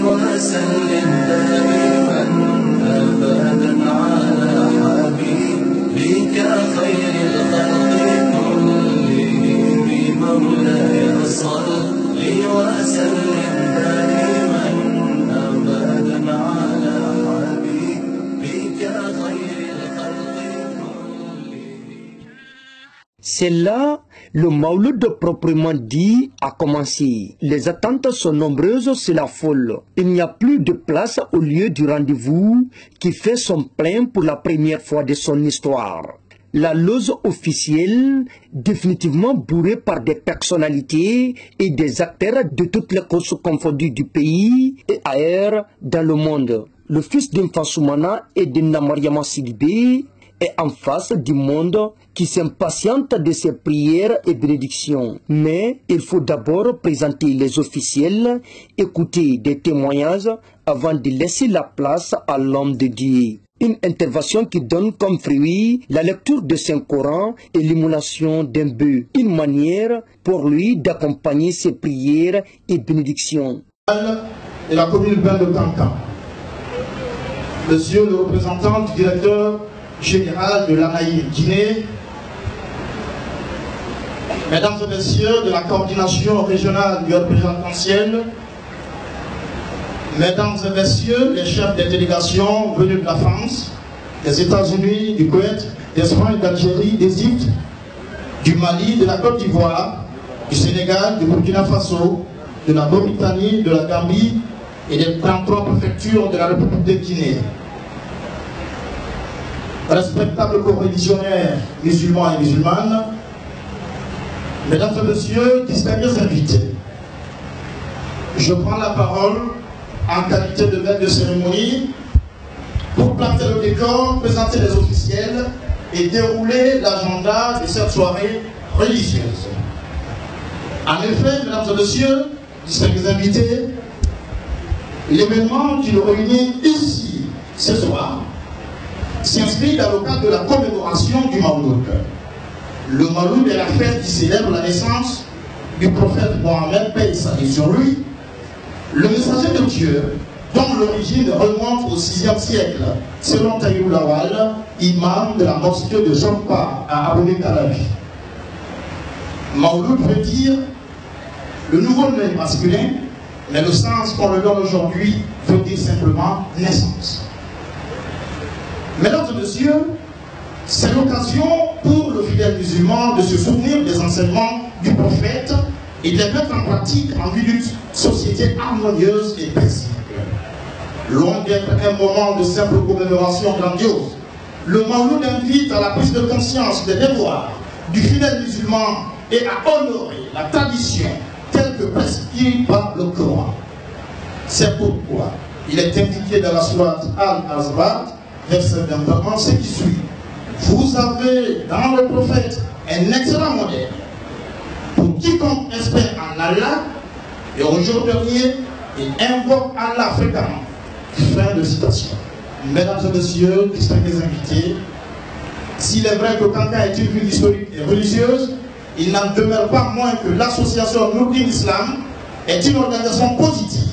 وسلم دائما أبدا على حبيبك خير الخلق كلهم مولاي صل وسلم دائما أبدا على حبيبك خير الخلق كلهم. C'est là le Mawlud proprement dit a commencé. Les attentes sont nombreuses, c'est la foule. Il n'y a plus de place au lieu du rendez-vous qui fait son plein pour la première fois de son histoire. La loge officielle, définitivement bourrée par des personnalités et des acteurs de toutes les courses confondues du pays et ailleurs dans le monde. Le fils d'Infa Soumana et de Mariama Sidibé est en face du monde qui s'impatiente de ses prières et bénédictions. Mais il faut d'abord présenter les officiels, écouter des témoignages avant de laisser la place à l'homme de Dieu. Une intervention qui donne comme fruit la lecture de Saint-Coran et l'immolation d'un bœuf. Une manière pour lui d'accompagner ses prières et bénédictions. Et la commune urbaine de Kankan. Monsieur le représentant du directeur général de l'ANAI Guinée, Mesdames et Messieurs de la coordination régionale du représidentiel, Mesdames et Messieurs les chefs des délégations venus de la France, des États-Unis, du Koweït, d'Espagne, d'Algérie, d'Égypte, du Mali, de la Côte d'Ivoire, du Sénégal, du Burkina Faso, de la Mauritanie, de la Gambie et des 33 préfectures de la République de Guinée. Respectables co-religionnaires musulmans et musulmanes, Mesdames et Messieurs, distingués invités, je prends la parole en qualité de maître de cérémonie pour planter le décor, présenter les officiels et dérouler l'agenda de cette soirée religieuse. En effet, Mesdames et Messieurs, distingués invités, l'événement qui nous réunit ici ce soir s'inscrit dans le cadre de la commémoration du Mawlud. Le Mawlud est la fête qui célèbre la naissance du prophète Mohammed, paix et salut sur lui, le messager de Dieu, dont l'origine remonte au 6e siècle, selon Taïou Lawal, imam de la mosquée de Jompa à Abomey-Calavi. Mawlud veut dire le nouveau-né masculin, mais le sens qu'on le donne aujourd'hui veut dire simplement naissance. Mesdames et Messieurs, c'est l'occasion pour le fidèle musulman de se souvenir des enseignements du prophète et de les mettre en pratique en vue d'une société harmonieuse et paisible. Loin d'être un moment de simple commémoration grandiose, le Mawlud invite à la prise de conscience des devoirs du fidèle musulman et à honorer la tradition telle que prescrite par le Coran. C'est pourquoi il est indiqué dans la sourate Al-Azbat, verset 21, ce qui suit. Vous avez dans le prophète un excellent modèle pour quiconque espère en Allah et au jour dernier, il invoque Allah fréquemment. Fin de citation. Mesdames et Messieurs, distingués invités, s'il est vrai que Kankan est une ville historique et religieuse, il n'en demeure pas moins que l'association Nourdine Islam est une organisation positive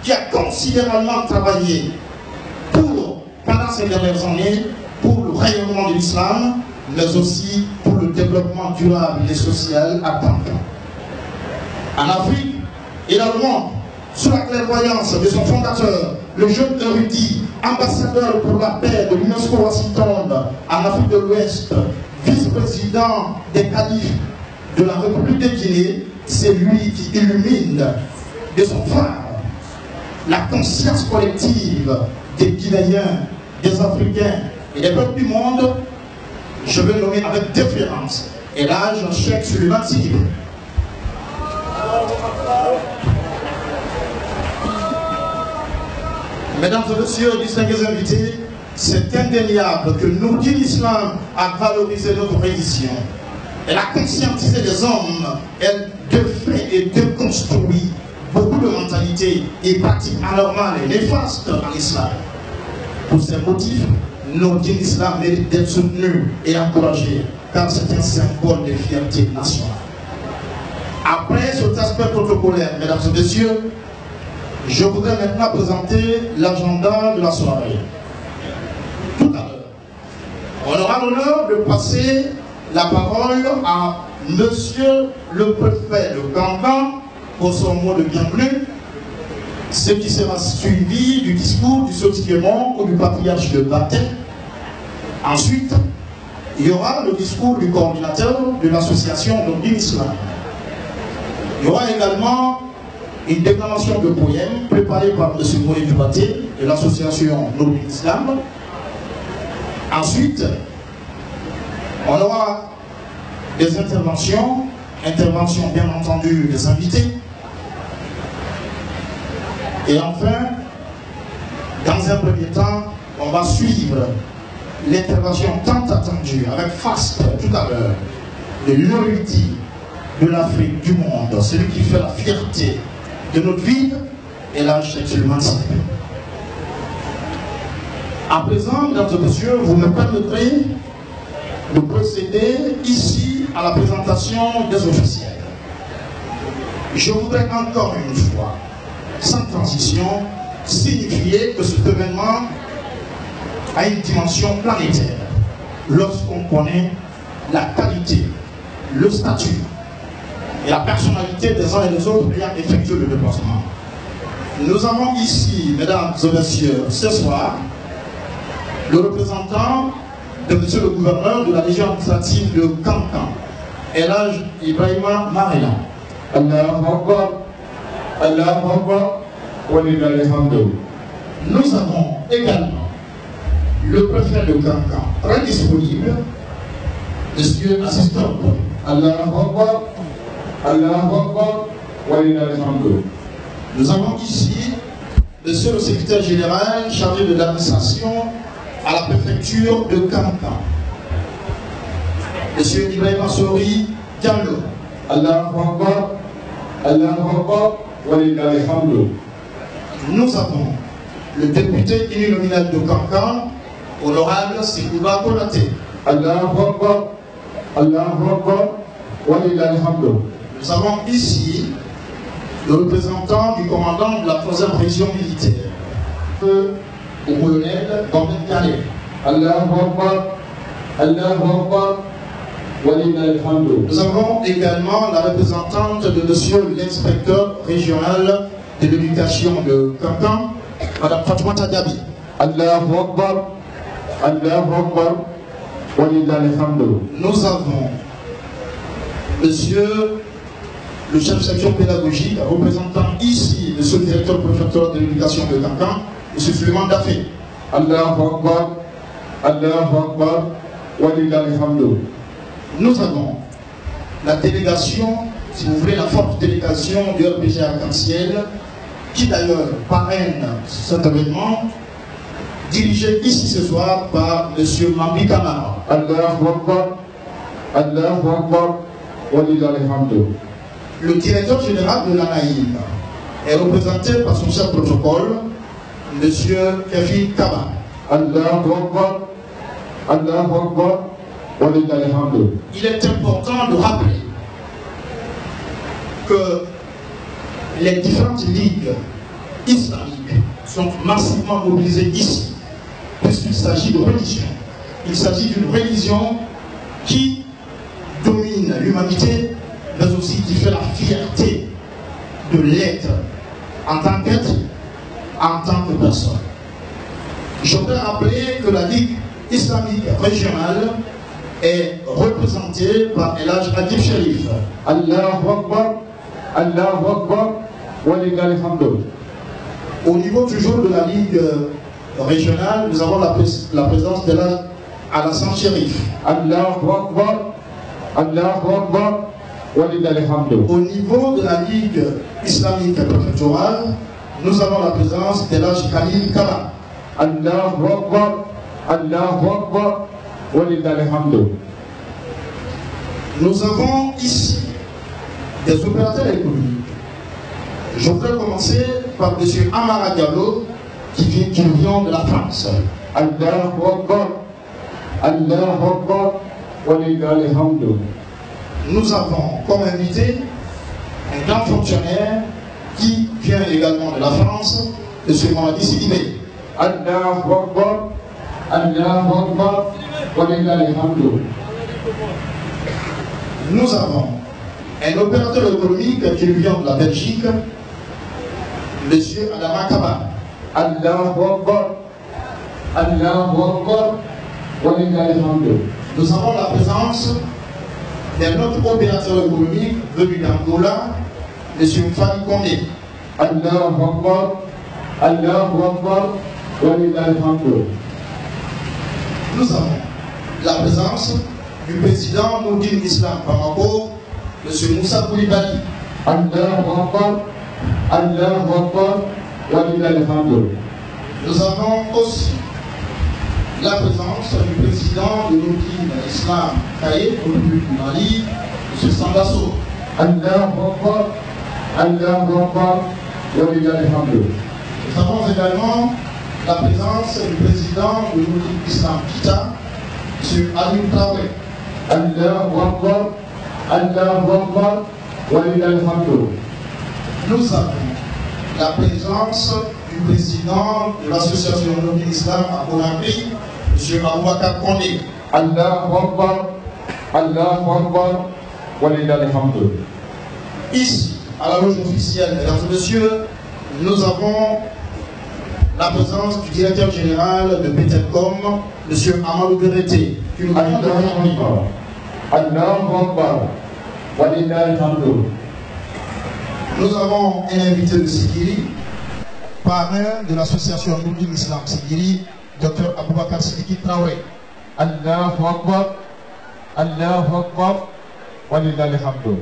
qui a considérablement travaillé pendant ces dernières années pour le rayonnement de l'islam, mais aussi pour le développement durable et social à Kankan. En Afrique et dans le monde, sous la clairvoyance de son fondateur, le jeune érudit, ambassadeur pour la paix de l'UNESCO Washington en Afrique de l'Ouest, vice-président des califes de la République de Guinée, c'est lui qui illumine de son phare la conscience collective des Guinéens, des Africains et des peuples du monde. Je vais nommer avec déférence et là, Cheikh Souleymane Sidibé. Mesdames et Messieurs, distingués invités, c'est indéniable que Nourdine Islam a valorisé notre religion. Elle a conscientisé les hommes, elle défait et déconstruit beaucoup de mentalités et pratiques anormales et néfastes en islam. Pour ces motifs, Nourdine Islam mérite d'être soutenu et encouragé, car c'est un symbole de fierté nationale. Après cet aspect protocolaire, mesdames et messieurs, Je voudrais maintenant présenter l'agenda de la soirée. Tout à l'heure, on aura l'honneur de passer la parole à Monsieur le préfet de Cancan pour son mot de bienvenue, ce qui sera suivi du discours du Saint-Clément ou du patriarche de Batel. Ensuite, il y aura le discours du coordinateur de l'association de l'Islam. Il y aura également une déclamation de poèmes préparée par M. Moïse Dubaté de l'association Noble Islam. Ensuite, on aura des interventions bien entendu des invités. Et enfin, dans un premier temps, on va suivre l'intervention tant attendue avec faste tout à l'heure de l'unité de l'Afrique, du monde, celui qui fait la fierté de notre ville et l'âge sexuellement cité. À présent, mesdames et messieurs, vous me permettrez de procéder ici à la présentation des officiels. Je voudrais encore une fois, sans transition, signifier que cet événement a une dimension planétaire lorsqu'on connaît la qualité, le statut et la personnalité des uns et des autres ayant effectué le déplacement. Nous avons ici, mesdames et messieurs, ce soir, le représentant de monsieur le gouverneur de la région administrative de Cancan, Elhaj Ibrahima Marina. Allahu Akbar, Allahu Akbar, wa lillahi alhamdu. Nous avons également le préfet de Cancan, très disponible, monsieur assistant. Allahu Akbar, Allahu Akbar, wa lillahi alhamdu. Nous avons ici monsieur le secrétaire général chargé de l'administration à la préfecture de Cancan, monsieur Ibrahima Sori Diallo. Allahu Akbar, Allahu Akbar, wa lillahi alhamdu. Nous avons le député uninominal de Cancan, honorable Sikouba Konaté. Allahu Akbar, Allahu Akbar, wa lillahi alhamdu. Nous avons ici le représentant du commandant de la 3e région militaire, au colonel Gordon Calais. Allahu Akbar, Allahu Akbar, wa lillahi alhamdu. Nous avons également la représentante de monsieur l'inspecteur régional de l'éducation de Cancan, madame Fatoumata Diaby. Allahu Akbar, Allahu Akbar, wa lillahi alhamdu. Nous avons monsieur le chef de section pédagogique représentant ici monsieur le directeur préfectoral de l'éducation de Cancan, monsieur Suleiman Dafé. Allahu Akbar, Allahu Akbar, wa lillahi alhamdu. Nous avons la délégation, si vous voulez, la forte délégation du RPG Arc-en-Ciel, qui d'ailleurs parraine cet événement, dirigé ici ce soir par M. Mambi Kamara. Allahu Akbar, Allahu Akbar, wa lillahi alhamdu. Le directeur général de l'ANAïM est représenté par son chef protocole, M. Kevin Kaba. Allahu Akbar, Allahu Akbar, wa lillahi alhamdu. Il est important de rappeler que les différentes ligues islamiques sont massivement mobilisées ici, puisqu'il s'agit de religion. Il s'agit d'une religion qui domine l'humanité, mais aussi qui fait la fierté de l'être en tant qu'être, en tant que personne. Je voudrais rappeler que la Ligue islamique régionale est représentée par Elhaj Adib Sherif. Allahu Akbar, Allahu Akbar, wa lillahi alhamdu. Au niveau toujours de la Ligue régionale, nous avons la présence d'Elhaj Alassane Sherif. Allahu Akbar, Allahu Akbar, wa lillahi alhamdu. Au niveau de la Ligue islamique préfectorale, nous avons la présence d'Elhaj Khalil Kaba. Allahu Akbar, Allahu Akbar, wa lillahi alhamdu. Nous avons ici des opérateurs économiques. Je voudrais commencer par M. Amara Diallo, qui vient de la France. Allahu Akbar, Allahu Akbar, wa lillahi alhamdu. Nous avons comme invité un grand fonctionnaire qui vient également de la France, M. Mamadi Sidibé. Allahu Akbar, Allahu Akbar, walillahi hamdu. Nous avons un opérateur économique qui vient de la Belgique, M. Adama Kaba. Allahu Akbar, Allahu Akbar, walillahi hamdu. Nous avons la présence d'un autre opérateur économique venu d'Angola, M. Mfali Kondé. Allahu Akbar, Allahu Akbar, walillahi hamdu. Nous avons la présence du président Nourdine Islam Bamako, M. Moussa Koulibaly. Allahu Akbar, Allahu Akbar, walillahi hamdu. Nous avons aussi la présence du président de Nourdine Islam Kaye, au République du Mali, M. Sandasso. Allahu Akbar, Allahu Akbar, walillahi hamdu. Nous avons également la présence du président de Nourdine Islam Kita, M. Alim Traoré. Allahu Akbar, Allahu Akbar, walillahi hamdu. Nous avons la présence du président de l'association Nourdine Islam à Conakry, M. Aboubakar Kondé. Allahu Akbar, Allahu Akbar, walillahi hamdu. Ici, à la loge officielle, mesdames et messieurs, nous avons la présence du directeur général de Petelcom, M. Amadou Berete, qui nous vient de Conakry. Allahu Akbar, walillahi hamdu. Nous avons un invité de Sigiri, parrain de l'association Nourdine Islam Sigiri, Dr Aboubakar Sidiki Traoré. Allahu Akbar, Allahu Akbar, walillahi hamdu.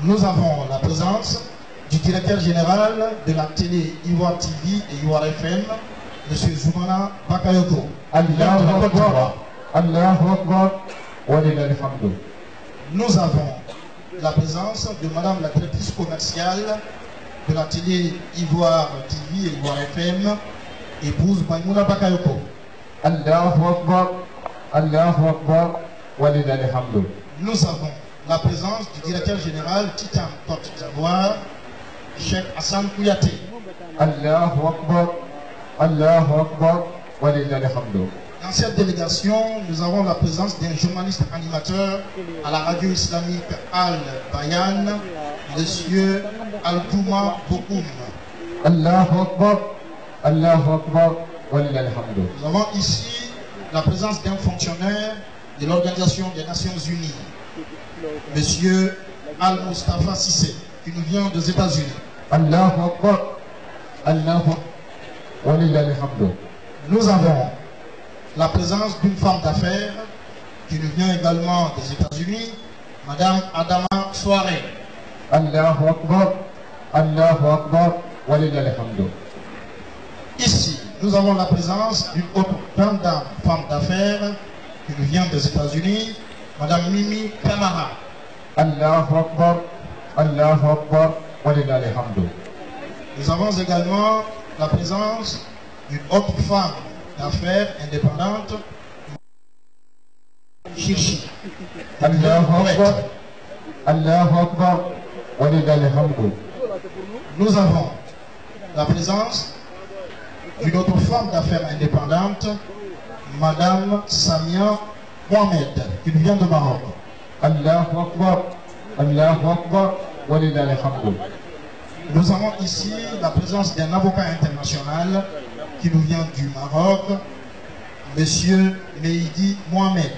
Nous avons la présence du directeur général de la télé Ivoire TV et Ivoire FM, M. Zoumana Bakayoko. Allahu Akbar, Allahu Akbar, walillahi hamdu. Nous avons la présence de Madame la directrice commerciale de la télé Ivoire TV et Ivoire FM, épouse Maïmouna Bakayoko. Allahu Akbar, Allahu Akbar, walillahi hamdu. Nous avons la présence du directeur général Titan Côte d'Ivoire, Cheikh Hassan Kouyaté. Allahu Akbar, Allahu Akbar, walillahi hamdu. Dans cette délégation, nous avons la présence d'un journaliste animateur à la radio islamique Al-Bayan, M. Al-Douma Bokoum. Allahu Akbar, Allahu Akbar, walillahi hamdu. Nous avons ici la présence d'un fonctionnaire de l'Organisation des Nations Unies, M. Al-Mustafa Sissé, qui nous vient des États-Unis. Allahu Akbar, Allahu Akbar, walillahi hamdu. Nous avons la présence d'une femme d'affaires qui nous vient également des États-Unis, Madame Adama Soare. Allahu Akbar, Allahu Akbar, walillahi hamdu. Ici, nous avons la présence d'une autre grande dame, femme d'affaires qui nous vient des États-Unis, Madame Mimi Kamara. Allahu Akbar, Allahu Akbar, walillahi hamdu. Nous avons également la présence d'une autre femme d'affaires indépendante, Chichi. Allahu Akbar, Allahu Akbar, walillahi hamdu. Nous avons la présence d'une autre femme d'affaires indépendante, Madame Samia Mohamed, qui nous vient de Maroc. Allahu Akbar, Allahu Akbar, walillahi hamdu. Nous avons ici la présence d'un avocat international qui nous vient du Maroc, M. Meidi Mohamed.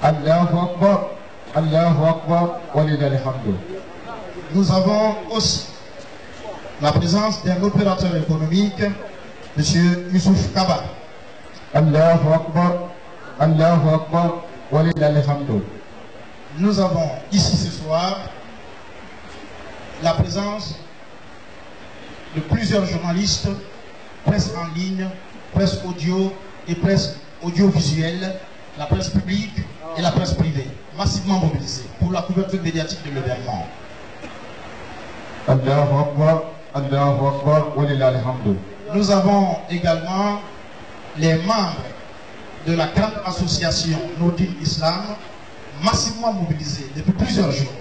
Allahu Akbar, Allahu Akbar, walillahi hamdu. Nous avons aussi la présence d'un opérateur économique, M. Youssouf Kaba. Allahu Akbar, Allahu Akbar, walillahi hamdu. Nous avons ici ce soir la présence de plusieurs journalistes, presse en ligne, presse audio et presse audiovisuelle, la presse publique et la presse privée, massivement mobilisés pour la couverture médiatique de l'événement. Allahu Akbar, Allahu Akbar, walillahi hamdu. Nous avons également les membres de la grande association Nourdine Islam, massivement mobilisés depuis plusieurs jours,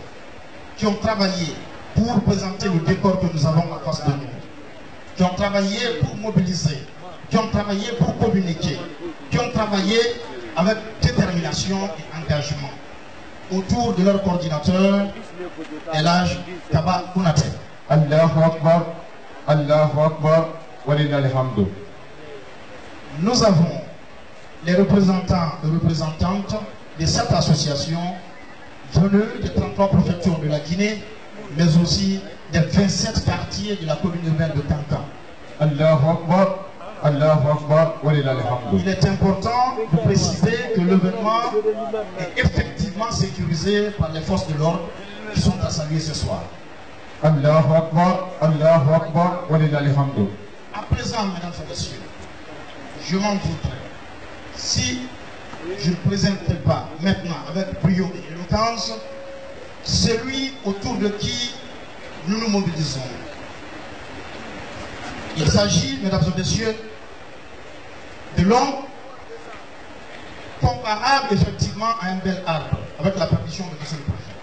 qui ont travaillé pour présenter le décor que nous avons en face de nous, qui ont travaillé pour mobiliser, qui ont travaillé pour communiquer, qui ont travaillé avec détermination et engagement autour de leur coordinateur, Elhaj Kaba Konaté. Allahu Akbar, Allahu Akbar, walillahil hamdu. Nous avons les représentants et représentantes de cette association venus des 33 préfectures de la Guinée, mais aussi des 27 quartiers de la commune urbaine de Kankan. Allahu Akbar, Allahu Akbar, walillahil hamdu. Il est important de préciser que l'événement est effectivement sécurisé par les forces de l'ordre qui sont à saluer ce soir. Allahu Akbar, Allahu Akbar, walillahil hamdu. À présent, mesdames et messieurs, je m'en voudrais si je ne présenterai pas maintenant avec brio et éloquence celui autour de qui nous nous mobilisons. Il s'agit, mesdames et messieurs, de l'homme comparable effectivement à un bel arbre, avec la permission de M. le Préfet.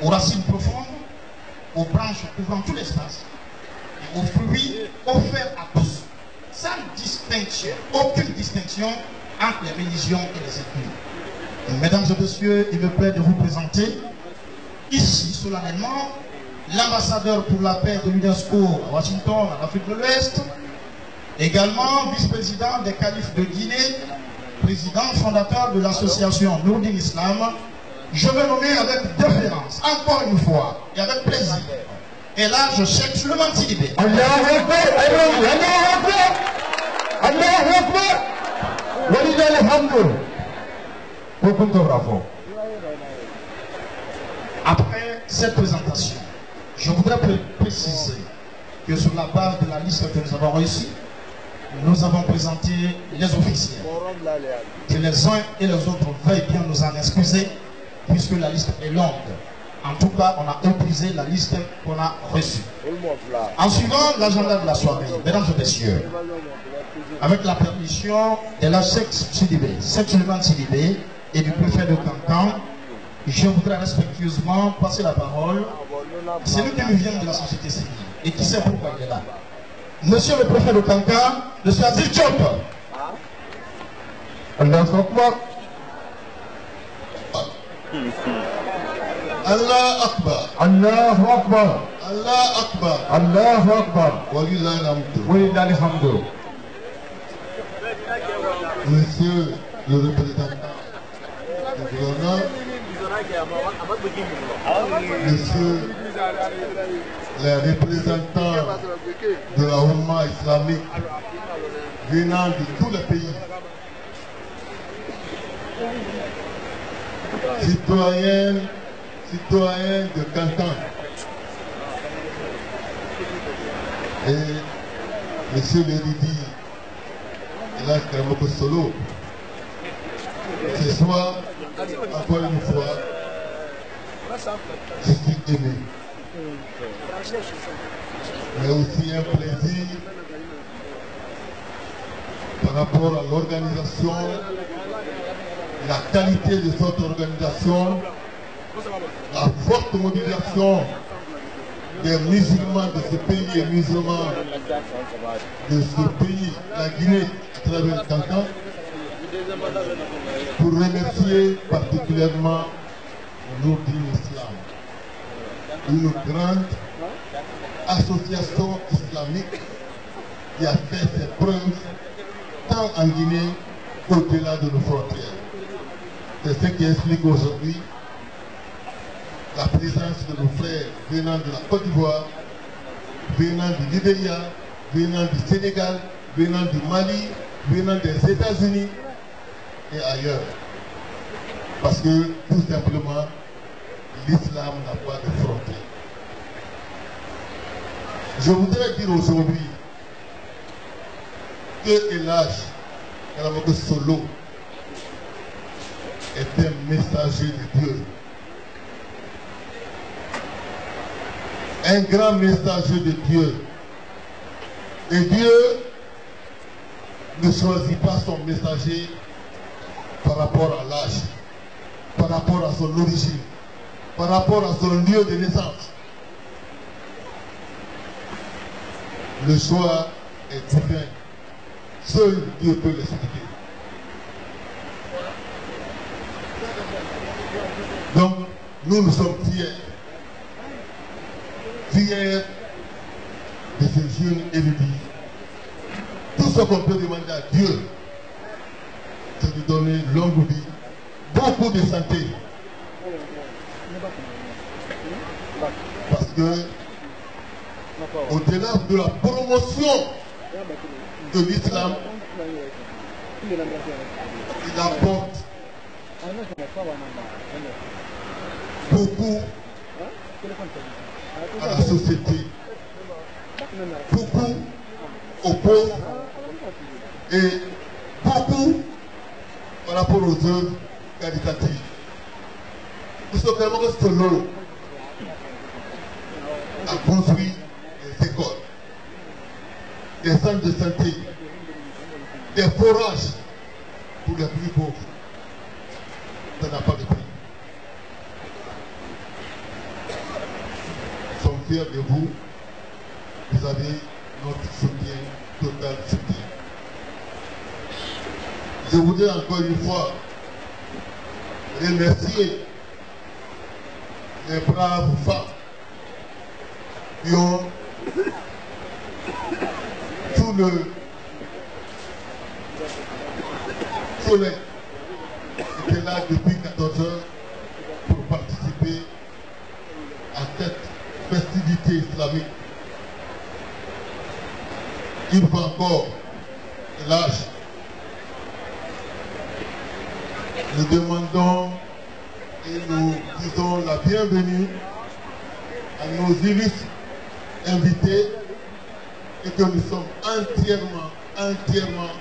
Aux racines profondes, aux branches couvrant tout l'espace, et aux fruits offerts à tous, sans distinction, aucune distinction entre les religions et les ethnies. Mesdames et messieurs, il me plaît de vous présenter ici solennellement l'ambassadeur pour la paix de l'UNESCO à Washington, en Afrique de l'Ouest, également vice-président des califes de Guinée, président fondateur de l'association Nourdin Islam. Je vais nommer avec déférence, encore une fois, et avec plaisir. Et là, je cherche Souleymane Sidibé. Allahu Akbar, Allahu Akbar, Allahu Akbar, walillahil hamdu. Beaucoup de bravo. Après cette présentation, je voudrais préciser que sur la base de la liste que nous avons reçue, nous avons présenté les officiels. Que les uns et les autres veuillent bien nous en excuser, puisque la liste est longue. En tout cas, on a épuisé la liste qu'on a reçue. En suivant l'agenda de la soirée, mesdames et messieurs, avec la permission de la Sidibé, Souleymane Sidibé et du préfet de Kankan, je voudrais respectueusement passer la parole à celui qui nous vient de la société civile et qui sait pourquoi il est là. Monsieur le préfet de Kankan, monsieur Aziz Diop. Allahu Akbar. Allah Akbar. Allahu Akbar. Allah Akbar. Allahu Akbar. Walillahil hamdu. Walillahil hamdu. Monsieur le représentant du gouverneur, monsieur les représentants de la Oumma islamique venant de tous les pays, citoyens de Kankan et monsieur l'érudit Elhaj Karamoko Solo, ce soir, encore une fois, je suis aimé. Mais aussi un plaisir par rapport à l'organisation, la qualité de cette organisation, la forte mobilisation des musulmans de ce pays et musulmans de ce pays, la Guinée, à travers le Kankan, pour remercier particulièrement Nourdin Islam, une grande association islamique qui a fait ses preuves tant en Guinée qu'au-delà de nos frontières. C'est ce qui explique aujourd'hui la présence de nos frères venant de la Côte d'Ivoire, venant du Libéria, venant du Sénégal, venant du Mali, venant des États-Unis et ailleurs. Parce que tout simplement, l'islam n'a pas de frontières. Je voudrais dire aujourd'hui que Elhaj Karamoko Solo est un messager de Dieu. Un grand messager de Dieu. Et Dieu ne choisit pas son messager par rapport à l'âge, par rapport à son origine, par rapport à son lieu de naissance. le choix est divin. Seul Dieu peut l'expliquer. Donc, nous sommes fiers. Fiers de ces jeunes érudits. Tout ce qu'on peut demander à Dieu, c'est de donner longue vie, beaucoup de santé. Parce que, au-delà de la promotion de l'islam, il apporte beaucoup à la société, beaucoup aux pauvres et beaucoup par rapport aux œuvres caritatives. Nous sommes vraiment solo à construire des écoles, des centres de santé, des forages pour les plus pauvres. Ça n'a pas de prix. Nous sommes fiers de vous. Vous avez notre soutien, total soutien. Je voudrais encore une fois remercier les braves femmes qui ont sous le soleil été là depuis 14 heures pour participer à cette festivité islamique. Une fois encore, l'âge, nous demandons et nous disons la bienvenue à nos illustres invités et que nous sommes entièrement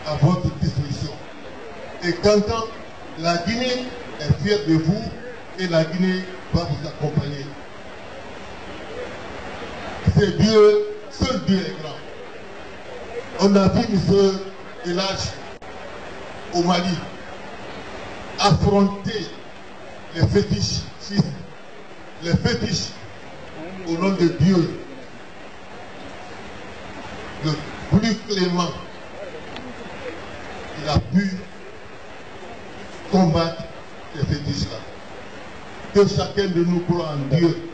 à votre disposition. Et qu'entend la Guinée est fière de vous et la Guinée va vous accompagner. C'est Dieu, seul Dieu est grand. On a vu M. Elhadj au Mali affronter les fétiches au nom de Dieu, le plus clément. Il a pu combattre ces fétiches-là. Que chacun de nous croit en Dieu.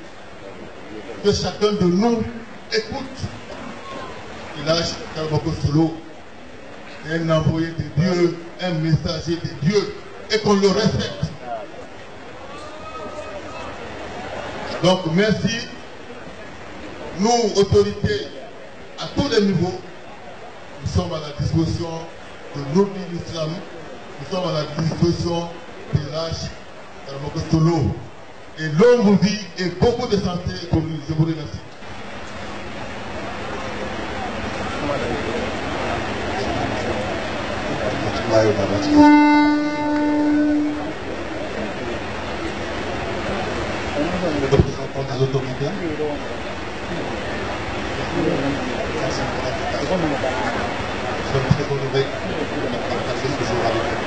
Que chacun de nous écoute. Elhadj Karboko Solo est un envoyé de Dieu, un messager de Dieu, et qu'on le respecte. Donc merci. Nous, autorités, à tous les niveaux, nous sommes à la disposition de notre islam, nous sommes à la disposition d'Elhadj Karboko Solo. Et longue vie et beaucoup de santé pour nous. Je vous remercie. Le représentant des autorités. Nous sommes très honorés de partager ce jour avec vous.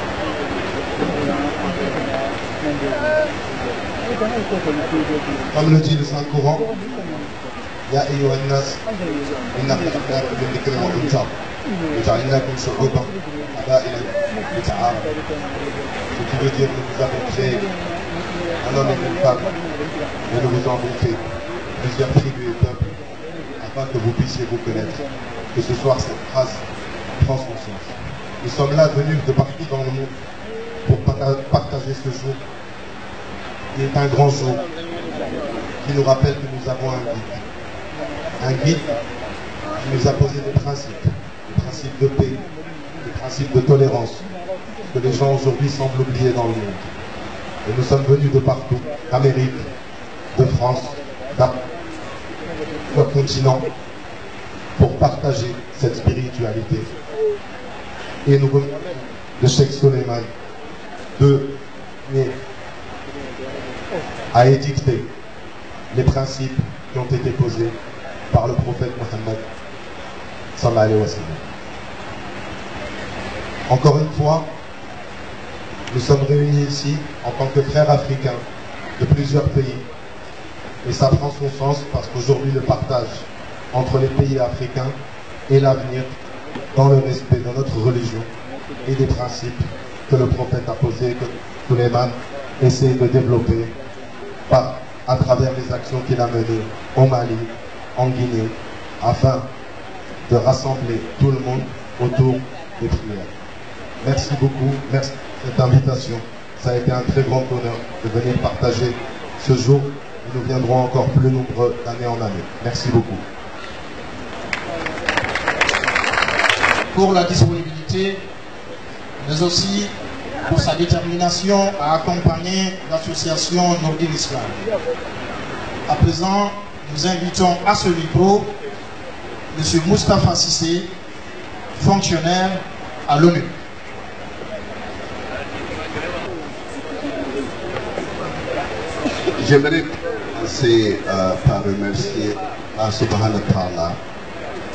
Comme le dit le Saint-Coran, يا أيها الناس إنا خلقناكم من ذكر وأنثى وجعلناكم شعوبا قبائل لتعارفوا. Ce qui veut dire que nous avons créé un homme et une femme et nous vous avons fait plusieurs tribus et peuples afin que vous puissiez vous connaître. Que ce soir cette phrase prend son sens. Nous sommes là venus de partout dans le monde pour partager ce jour qui est un grand jour qui nous rappelle que nous avons un guide qui nous a posé des principes de paix, des principes de tolérance que les gens aujourd'hui semblent oublier dans le monde. Et nous sommes venus de partout, d'Amérique, de France, notre continent, pour partager cette spiritualité. Et nous venons de Cheikh Suleiman a édicté les principes qui ont été posés par le prophète Mohammed sallallahu alayhi wa sallam. Encore une fois, nous sommes réunis ici en tant que frères africains de plusieurs pays. Et ça prend son sens parce qu'aujourd'hui le partage entre les pays africains et l'avenir dans le respect de notre religion et des principes que le prophète a posés, que Souleymane essaie de développer à travers les actions qu'il a menées au Mali, en Guinée, afin de rassembler tout le monde autour des prières. Merci beaucoup, merci pour cette invitation. Ça a été un très grand honneur de venir partager ce jour. Nous viendrons encore plus nombreux d'année en année. Merci beaucoup. Pour la disponibilité, mais aussi pour sa détermination à accompagner l'association Nourdine Islam. À présent, nous invitons à ce micro M. Moustapha Cissé, fonctionnaire à l'ONU. J'aimerais commencer par remercier Allah subhanahu wa ta'ala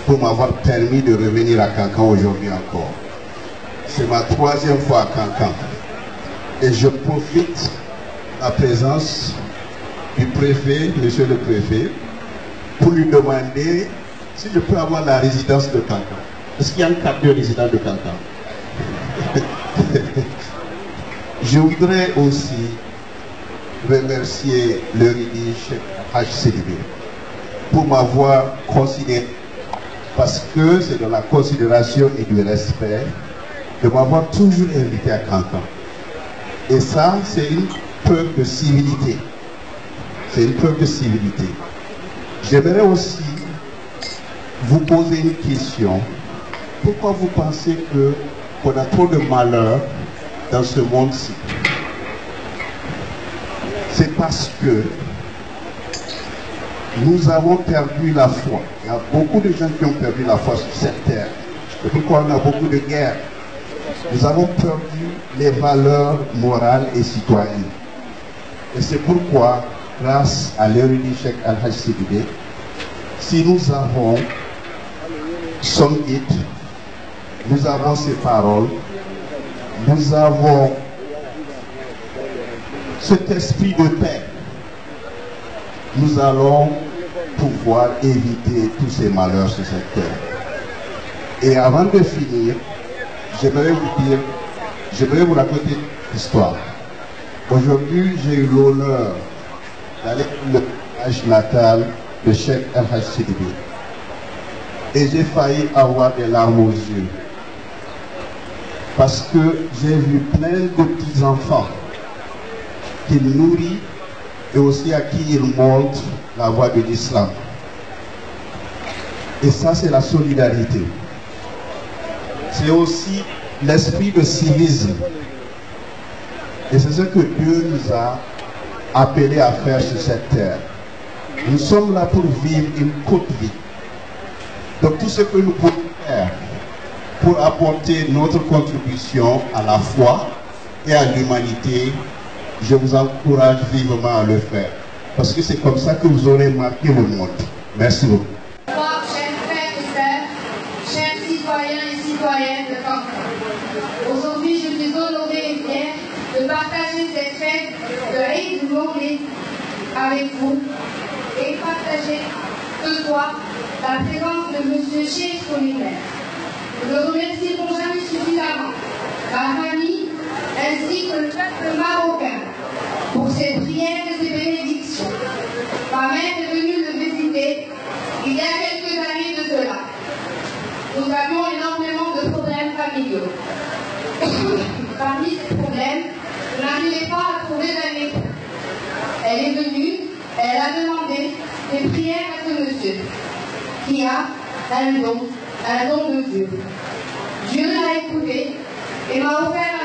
pour m'avoir permis de revenir à Kankan aujourd'hui encore. C'est ma 3e fois à Kankan et je profite de la présence du préfet, monsieur le préfet, pour lui demander si je peux avoir la résidence de Kankan. Est-ce qu'il y a une carte de résidence de Kankan? Je voudrais aussi remercier le Ridi Cheikh Haj Sidibé pour m'avoir considéré, parce que c'est de la considération et du respect, de m'avoir toujours invité à Kankan. Et ça, c'est une preuve de civilité. C'est une preuve de civilité. J'aimerais aussi vous poser une question. Pourquoi vous pensez qu'on a trop de malheur dans ce monde-ci? C'est parce que nous avons perdu la foi. Il y a beaucoup de gens qui ont perdu la foi sur cette terre. C'est pourquoi on a beaucoup de guerres. Nous avons perdu les valeurs morales et citoyennes. Et c'est pourquoi, grâce à l'érudit Cheikh Al-Haj Sidibé, si nous avons son guide, nous avons ses paroles, nous avons cet esprit de paix, nous allons pouvoir éviter tous ces malheurs sur cette terre. Et avant de finir, j'aimerais vous raconter une histoire. Aujourd'hui, j'ai eu l'honneur d'aller au village natal de Cheikh El-Haj Sidibé. Et j'ai failli avoir des larmes aux yeux. Parce que j'ai vu plein de petits-enfants qu'il nourrit et aussi à qui il montre la voie de l'islam. Et ça, c'est la solidarité. C'est aussi l'esprit de civisme. Et c'est ce que Dieu nous a appelés à faire sur cette terre. Nous sommes là pour vivre une courte vie. Donc tout ce que nous pouvons faire pour apporter notre contribution à la foi et à l'humanité, je vous encourage vivement à le faire. Parce que c'est comme ça que vous aurez marqué le monde. Merci beaucoup. Bonsoir, chers frères et sœurs, chers citoyens et citoyennes de Kankan. Aujourd'hui, je suis honorée et fière de partager cette fête de Eid Moulid avec vous et partager ce soir la présence de M. Cheikh Souleymane. Nous le remercions jamais suffisamment, la famille ainsi que le peuple marocain pour ses prières et ses bénédictions. Ma mère est venue le visiter il y a quelques années de cela. Nous avions énormément de problèmes familiaux. Parmi ces problèmes, je n'arrivais pas à trouver d'un époux. Elle est venue, elle a demandé des prières à ce monsieur qui a un don de Dieu. Dieu l'a écouté et m'a offert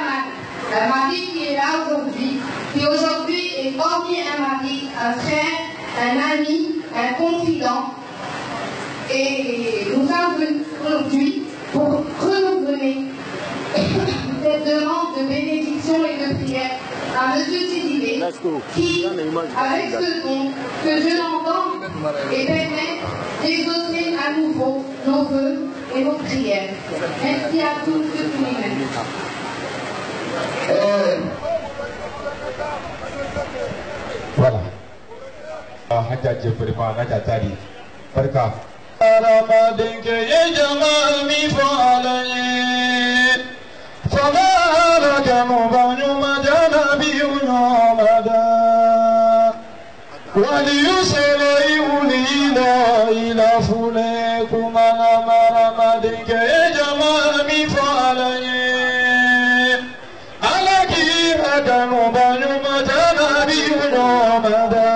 un mari qui est là aujourd'hui, qui aujourd'hui est hormis un mari, un frère, un ami, un confident. Et nous sommes venus aujourd'hui pour renouveler cette demande de bénédiction et de prière à M. Sidibé, qui, avec ce don que je l'entends, et permet d'exaucer à nouveau nos vœux et nos prières. Merci à tous, M. Souleymane. Voilà. Hadja Jeffrey, Hadja Tari. Barka. رمضك يجمع مفعلين فبارك مبان مدنا بيومدا وليسر يولينا إلى فليكم على رمضك يجمع مفعلين على كيفك مبان مدنا بيومدا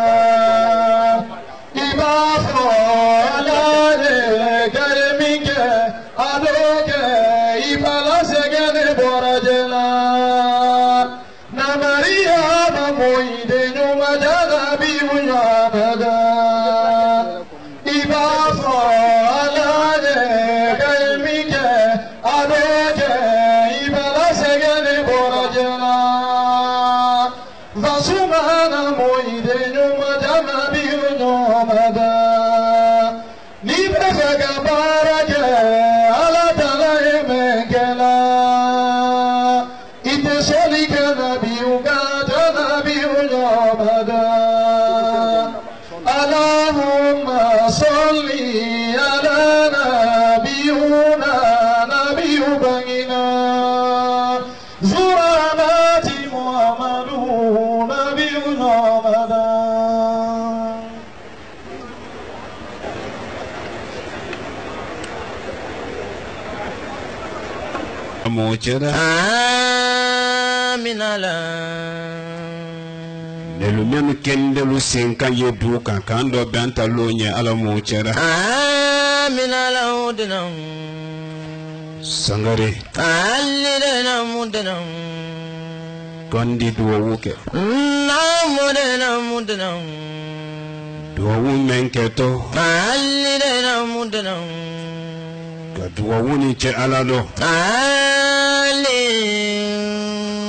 Amin Nelu mianu kendelu senka yedu kankando banta lonya ala muchera. Amin ala udinam. Sangare. Alidena mudinam. Kondi duwa wuke. Namudena mudinam. Duwa wumenketo. Alidena mudinam. Duwa wuni che alado.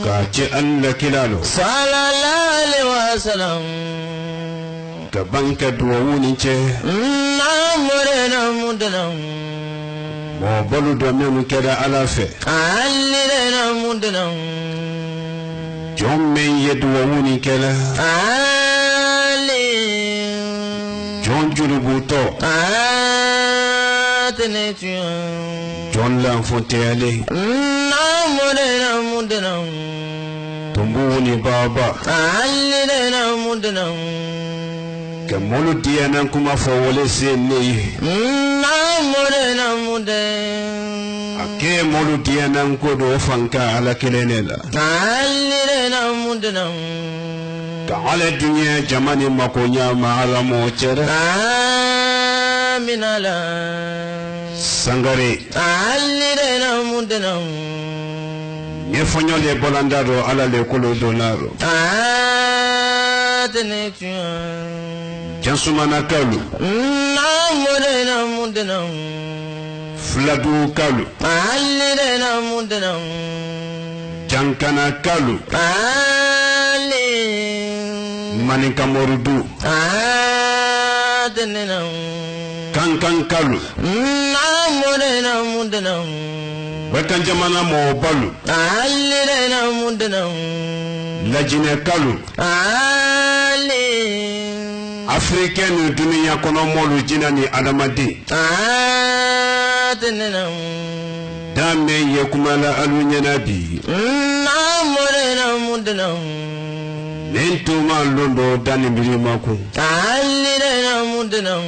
Kace Allah kilalo sallallahu alaihi wasallam gabanka duwa wuni ce namurena mudanam mo bolu do menu keda ala fe alirena mudanam jomme ye duwa wuni kela ali jon jurubuto tenetu jon la fontele namurena mudanam tumbuni baba alirena mudanam kamolu diana kuma fawole sene namurena mudan ake molu diana ko do fanka ala kelenela alirena mudanam ka ala dunya jamani makonya ma ala mo chere aminala sangare alirena mudanam ne fonyo le bolandaro ala le kolo donaro tenetu jansumana kalu namurena mudanam fladu kalu alirena mudanam jankana kalu ali maninka morudu tenenam kankan kalu namurena mudanam bakan jamana mo balu alirena mudanam lajine kalu ali africaine dunia kono molu jinani adamadi tenenam dame ye kumala alunya nabi namurena mudanam nentuma londo dani birimako alirena mudanam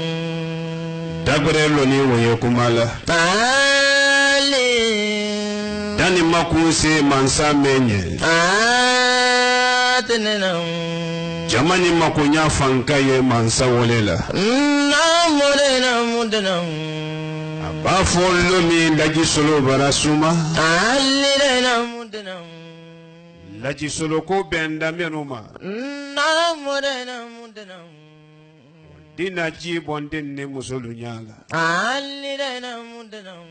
dagre loni woye kumala ali dani makuse mansa menye tenenam jamani makonya fanka ye mansa wolela namurena mudanam abafolo mi laji solo barasuma alirena mudanam laji solo ko benda menuma namurena mudanam dina ji bondin ne musolu nyaga alirena mudanam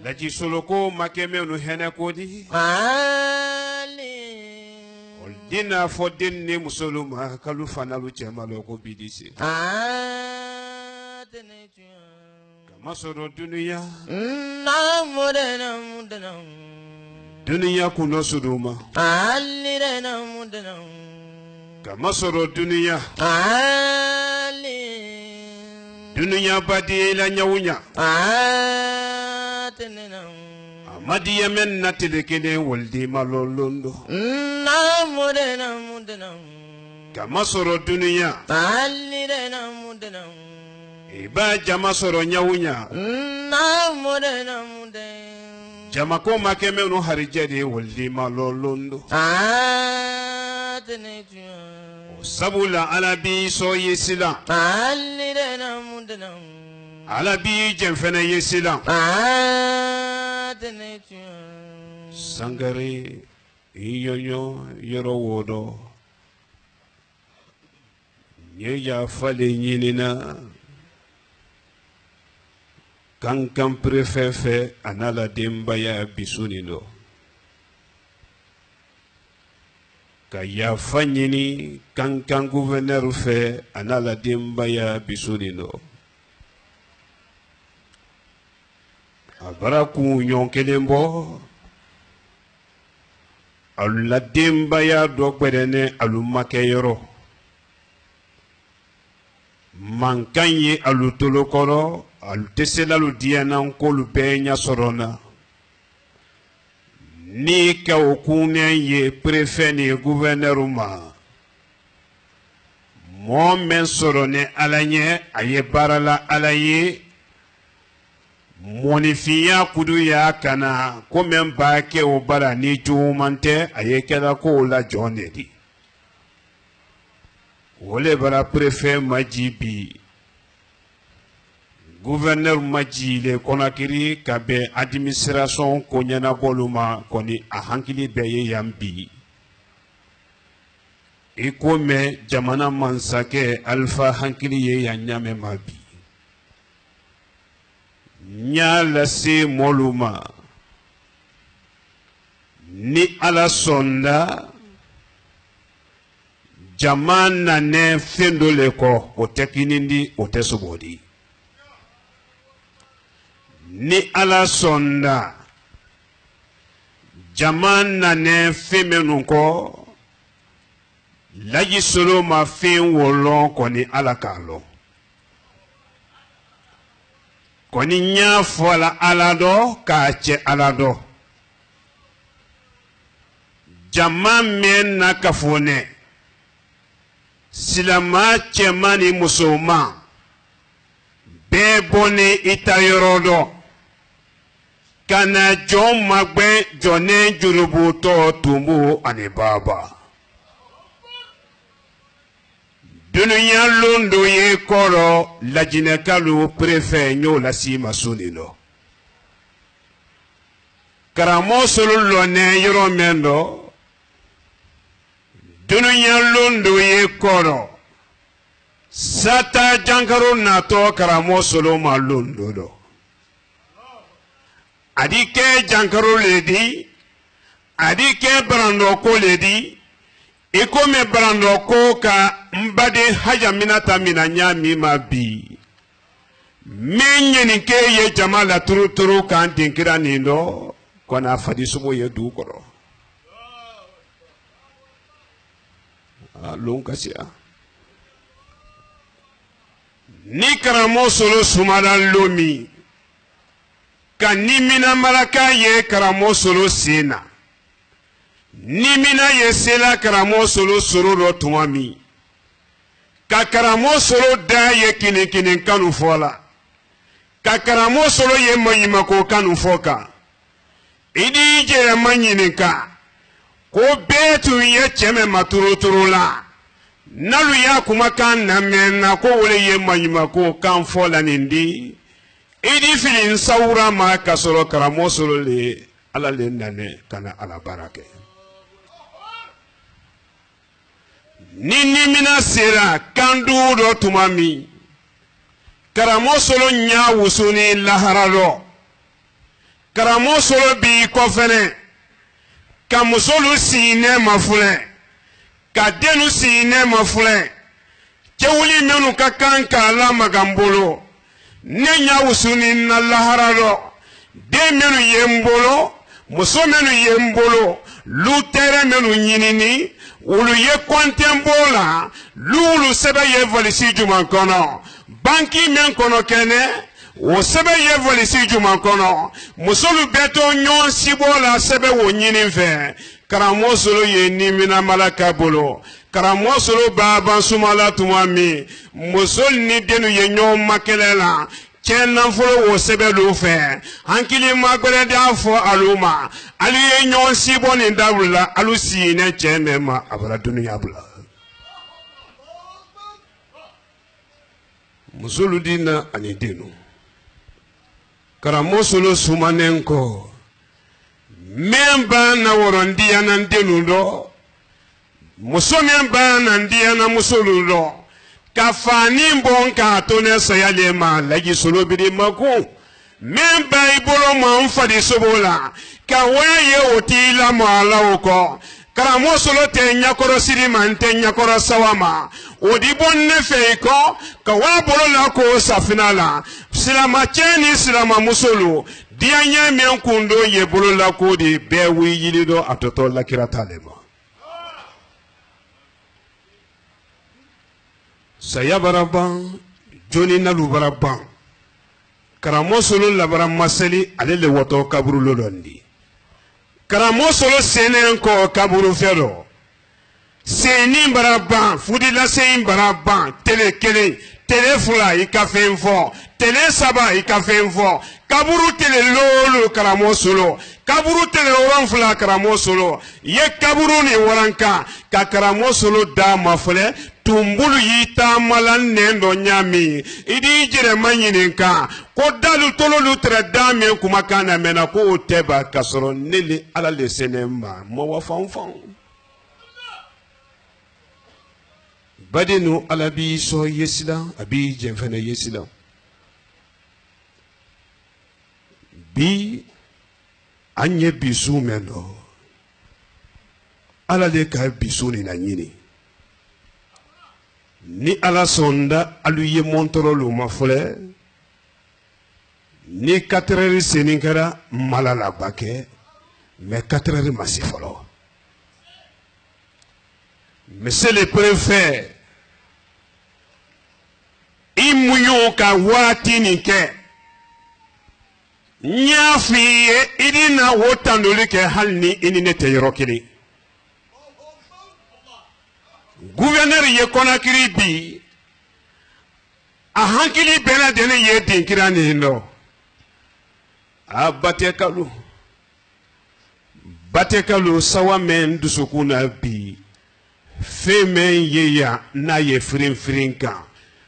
laji solo ko makeme no hene kodi ali dina fodin ne musolu ma kalu fanalu chemalo ko bidisi tenetu masoro dunia namurena mudanam dunia kuno suduma alirena mudanam kamasoro dunia ali dunuya badi la nyawunya tenena amadi yemen na tilekene woldi malolondo na modena kama soro dunuya alirena modena iba jama soro nyawunya na modena jama ko makeme no harijede woldi malolondo tenetu sabula alabi so yesila alirena modena alabi jemfene yesila tenetu sangare iyonyo yoro wodo nye ya fale nyinina kankan prefefe anala demba ya bisunino ka ya fanyini kankan gouverneur fe anala demba ya bisunino abara ku nyonkelembo alula demba ya dogberene alumake yoro mankanye alutolo koro alutesela ludiana nkolu benya sorona ni ka okunya ye préfet ni gouverneur ma mo men sorone alanye aye barala alaye monifiya kudu ya kana ko men ba ke o bara ni jumante aye kala ko la jonedi wole bara préfet majibi gouverneur majile konakiri kabe administration konyana boluma koni ahankili beye yambi ikome jamana mansake alfa hankili ye yanyame mabi nyala se moluma ni ala sonda jamana ne fendo leko otekinindi otesubodi ni ala sonda jamana ne femenunko laji solo ma fin wolon koni ala kalo koni nya fola alado kache alado jaman na kafone silama chemani musoma bebone itayorodo kana jom magbe jone jurubuto tumbu anibaba dununya londo ye koro lajinekalu préfet nyo la sima sunino karamo solo lone yoro mendo dununya londo ye koro sata jankaro nato karamo solo ma londo do adike jankaro ledi adike brando ko ledi ikome brando ko ka mbade haja minata minanya mima bi menye nike ye jamala turu kan tinkira nindo kona fadisubo ye dukoro lonkasia ni karamo solo sumara lomi kanimina malaka ye karamo solo sena nimina ye sela karamo solo sororo tumami ka karamo solo da ye kini kanu fola ka karamo solo ye mayima ko kanu foka idi je manyinika ko betu ye cheme maturu la nalu ya kuma kan na mena ko wole ye mayima ko kan fola nindi idi filin saura ma kasoro karamo solo le ala le nane kana ala barake nini mina sera kandu do tumami karamo solo nya wusuni laharalo karamo solo bi kofene kamusolu sine mafule kadenu sine mafule chewuli menu kakanka la magambolo nenya wusuni na laharalo de menu yembolo muso menu yembolo lutere menu nyinini ulu ye kwantembola lulu sebe ye valisi juman kono banki men kono kene o sebe ye volisi juma kono musolu beto nyon sibola sebe wo nyini fe karamo solo ye nimina malaka bolo karamo solo baba sumala tumami musol ni denu ye nyon makelela Chen folo wo sebe lo fe hankili magore da fo aluma ali ye nyon sibo ni dawla alusi ne cheme ma abara dunya bula musulu dina ani dinu karamo solo sumanenko memba na worondia na dinu do muso memba na ndia na musulu do kafani mbonka tone sayale ma lagi solo bidi mako memba ibolo ma mfadi sobola kawaye otila mala oko karamo solo te nyakoro siri mante nyakoro sawama odibon nefe ko kawabolo la ko safinala silama cheni silama musolo dianya menkundo ye bolo la ko di bewi yilido atoto la kiratalema saya baraban joni nalu baraban karamo solo labara masali ale le woto kaburu lolondi karamo solo senen ko kaburu fero seni baraban fudi la sein baraban tele kele tele fula ikafenfo tele saba ikafenfo kaburu tele lolo karamo solo kaburu tele oranfula karamo solo ye kaburu ni waranka ka karamo solo da mafule tumbulu yita malan nendo nyami idi jire manyininka ko dalu tololu tredame kuma kana mena ko teba kasoro nili ala le senema mo wa fanfan badenu ala bi so yesila abi jenfene yesila bi anye bisu meno ala le ka bisu ni na nyini ni ala sonda alu ye montoro lo mafule ni 4 heures seninkara malala bake mais 4 heures masifolo monsieur le préfet imuyo ka wati nike nyafiye idina wotandolike halni inine teyirokini gouverneur ye Conakry bi a hankili bena dene ye dinkira ni no a batekalu sawa men dusukuna bi femen ye ya na ye frinka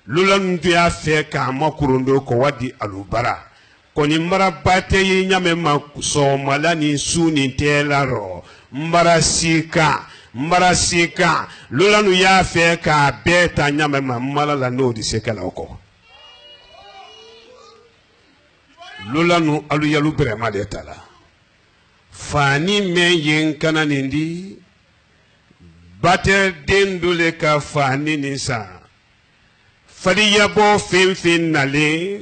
lula ndu ya fe ka makurundo ko wadi alubara koni mara bate ye nyame makuso malani suni telaro mbarasika lola nu ya fe ka beta nyame mamala la no di sekala oko lola nu alu yalu brema de tala fani me yin kana nindi bate dendule ka fani nisa fadi yabo fin nale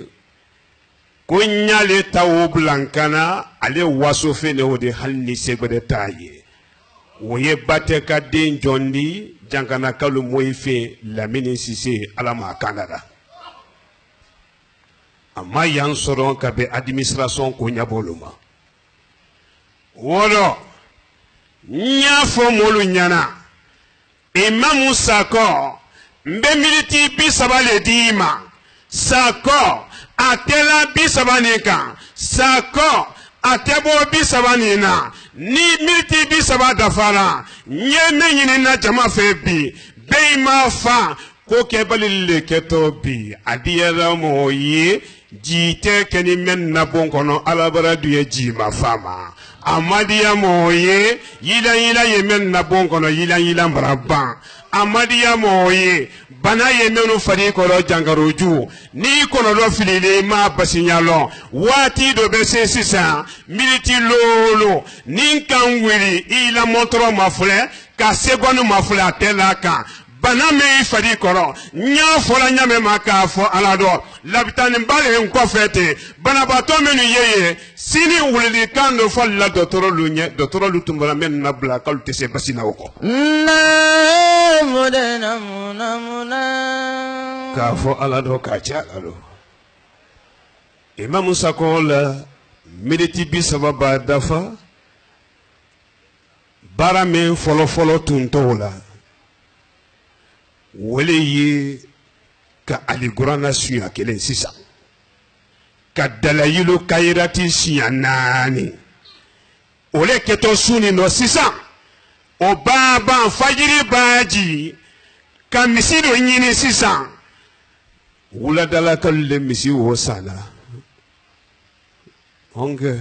kunyale tawo blankana ale waso fene ode halni segbede taye Oye bate ka den jondi jankana kalu moife Lamine Sise alama Canada. Ama yan soron ka be administration ko nyaboluma. Wolo nyafo molu nyana. Imamu sako mbe militi bisabale dima. Sako atela bisabanika. Sako atebo bisabanina. Ni militi bisaba dafara nyeme nyini na jama fe bi beima fa ko kebali le keto bi adiyara mo ye jite keni men na bonkono alabara duye jima fama amadiya mo ye yila ye men na bonkono yila mbaraba amadiya mo ye bana ye menu fari koro jangaroju ni kono do filile ma basinyalo wati do be sisa militi lolo ninkan wiri ila montro mafule ka segonu mafule atelaka bana me fari koro nya fola nya me makafo alado labitani mbale nkofete bana bato menu yeye sini wulili kando falla dotoro lutumbala men na bla kalu tese basina woko Namuna k'a fɔ ala dɔ k'a cɛ ala dɔ Imam Sakɔ la miniti 30 b'a dafa baara min fɔlɔ tun t'o la wele ye ka alikuranna suɲɛ 1 sisan ka dalayilu kayirati siɲɛ 4 o le kɛtɔ su nin nɔ sisan o b'a ban fajiri b'a jigin ka misi dɔ ɲini sisan wuladalakalu le misi wo sanna onge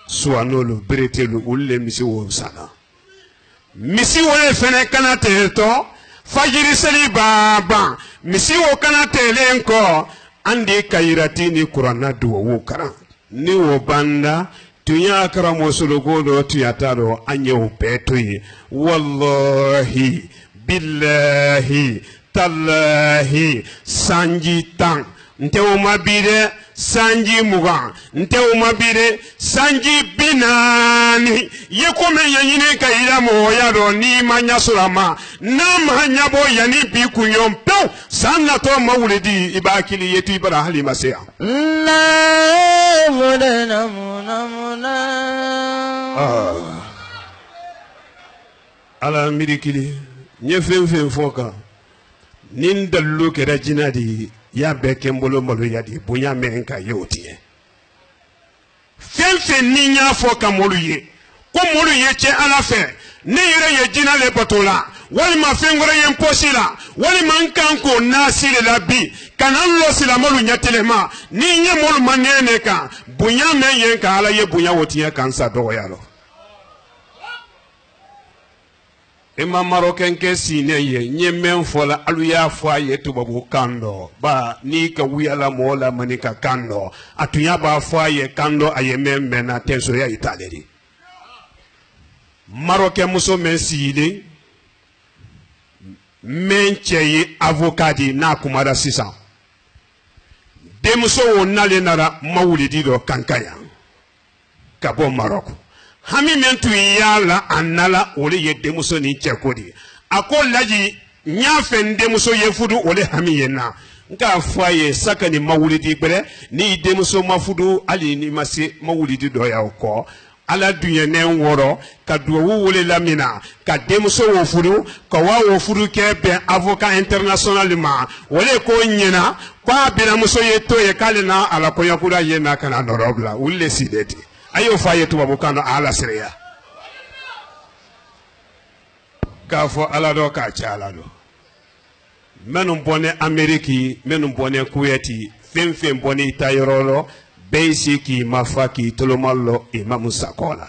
suwanolu beretelu olu le misi wo sanna misi wo le fɛnɛ kana tɛtɔ fajiri seli b'a ban misi wo kana tɛlen kɔ an de kayirati ni kuranna duwawu karan ni wo banda tunya karamo sologo do tuya taro an ye o bɛɛ to ye wallahi billahi tallahi sanji 10 nte o ma bi dɛ sanji 20 nte o ma bi dɛ sanji 40 ye ko men ye ɲini ka yira mɔgɔya dɔ ni ma ɲa sɔrɔ a ma n'a ma ɲabɔ yanni bi kunɲɔn pewu san natɔ ma wulidi i b'a kili ye tu i bara hali ma se yan. ala miiri kili n ye fɛn fɛn fɔ kan ni n dalilu kɛra jinɛ de ye y'a bɛɛ kɛ n bolo maloya de bonya mɛn ka ye o tiɲɛ fɛn fɛn ni n y'a fɔ ka molu ye ko molu ye cɛ ala fɛ ne yɛrɛ ye jinɛ le bato la walima fɛn wɛrɛ ye n pɔsi la walima n kan k'o naasi de la bi ka na n lɔ silamɛlu ɲɛtɛlɛma ni n ye molu ma nɛɛ ne kan bonya mɛn ye ka ala ye bonya o tiɲɛ kan sa dɔgɔya lɔ ima marokɛn kɛ sinɛ ye n ye mɛn fɔ la alu y'a fɔ a ye tubabu kan dɔ ba n'i ka wuyala mɔgɔ la mani ka kan dɔ a tun y'a b'a fɔ a ye kan dɔ a ye mɛn mɛnna tɛnsoya i t'ale de marokɛn muso mɛn sigilen mɛn cɛ ye avocat de n'a kumara sisan denmuso o nalen nara mawulidi dɔ kankan yan ka bɔ Marok hami men tun y'a la a nala o le ye denmuso ni cɛ ko de a ko laji n y'a fɛ n denmuso ye fudu o le hami ye na n k'a fɔ a ye saka ni mawulidi gbɛrɛ ni denmuso ma fudu hali ni ma se mawulidi dɔ y'aw kɔ ala duɲɛnɛ wɔrɔ ka duwawu welela min na ka denmuso wo fudu ka wa wo fudu kɛ bɛn avocat international ma o le ko ɲɛna k'a binamuso ye to ye k'ale na ala kɔɲɔkura ye na ka na nɔrɔ bila olu le si de ten a y'o fɔ a ye tubabukan na a ala sereya k'a fɔ ala dɔ k'a cɛ ala dɔ minnu bɔnɛ Ameriki minnu bɔnɛ Kuwɛti fɛn fɛn bɔnɛ i ta yɔrɔ lɔ bɛɛ y'i se k'i ma fa k'i toloma lɔ Imamu Sakɔ la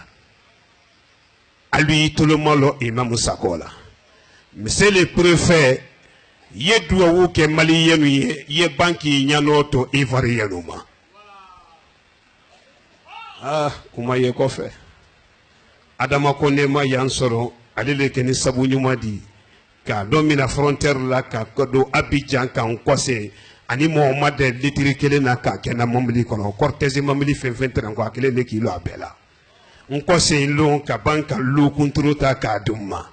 alu y'i toloma lɔ Imamu Sakɔ la monsieur le préfet ye duwawu kɛ maliyɛnw ye ye ban k'i ɲanɔ to ivoiriyɛnw ma kuma ye kɔfɛ Adama Kone ma yan sɔrɔ ale le kɛ ni sabu ɲuman di k'a dɔn mina frontière la ka don Abidjan kan kɔse ani Mohamad litiri 1 na k'a kɛ na mɔbili kɔnɔ cortège mɔbili fɛn fɛn tɛrɛn kɔ a kelen de k'i lɔ a bɛɛ la n kɔse n lon ka ban ka lu kunturu ta k'a d'u ma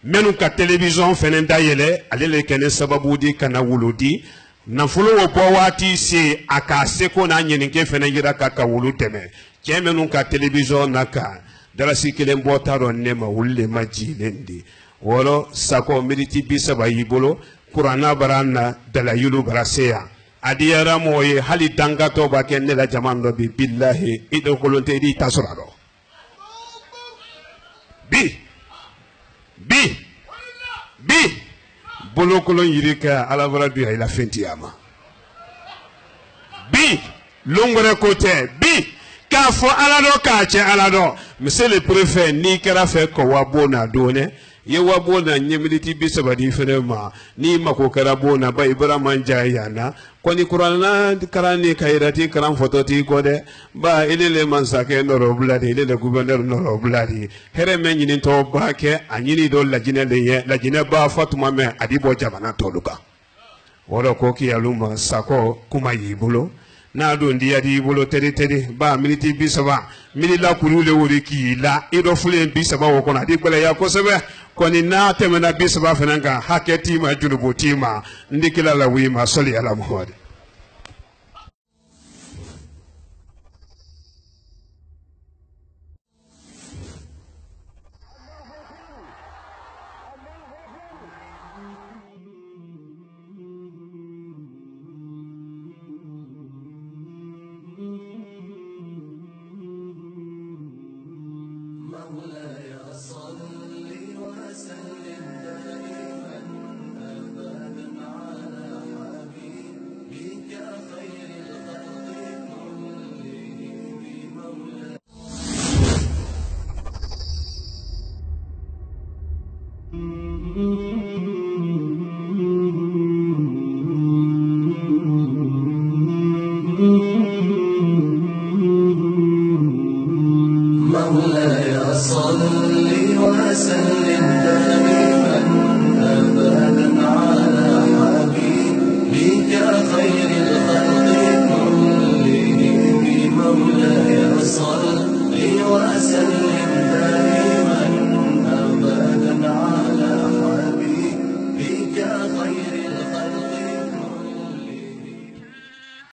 minnu ka télévision fɛnɛ dayɛlɛ ale le kɛ ni sababu di ka na wolo di nafolo o bɔ waati se a k'a seko n'a ɲɛnike fɛnɛ yira k'a ka wolo tɛmɛ cɛ minnu ka télévision na ka darasi kelen bɔ t'a dɔn ne ma olu le ma jilen di wɔlɔ Sakɔ miniti 30 y'i bolo kuranna bara na dalayilu bara se yan a diyara mɔgɔ ye hali dangatɔ b'a kɛ ne la jama dɔ bi bilahi i dɔnkolon tɛ i b'i ta sɔrɔ a rɔ bi bolokolon yiri ka ala bara du ya i la fɛn ti a ma bi longwɛrɛ ko tɛ bi k'a fɔ ala dɔ k'a cɛ ala dɔ monsieur le préfet n'i kɛra fɛ ka wabo na donɛ ye wabo na ɲɛ miniti 30 di fɛnɛ ma n'i mako kɛra bo na ba i bara man ja yan na kɔni kuranna karan ni ka yirati karan fɔtɔ t'i kɔ dɛ ba ile le mansakɛ nɔrɔ bila de ile le gouverneur nɔrɔ bila de hɛrɛ mɛ ɲinitɔ b'a kɛ a ɲini dɔ lajinɛ le ye lajinɛ b'a fɔ tuma mɛ a di bɔ jamana tɔlu kan wɔrɔ ko kiyalu ma Sakɔ kuma y'i bolo n'a don diya di bolo tɛri ba miniti 30 minila kuru le wuri k'i la i dɔ fulen 30 o kɔnɔ a di gbɛlɛya kosɛbɛ koni na temena bisaba fana kan hakɛ t'i ma junubo t'i ma n di kila la wi ma sɔli ala muhamadi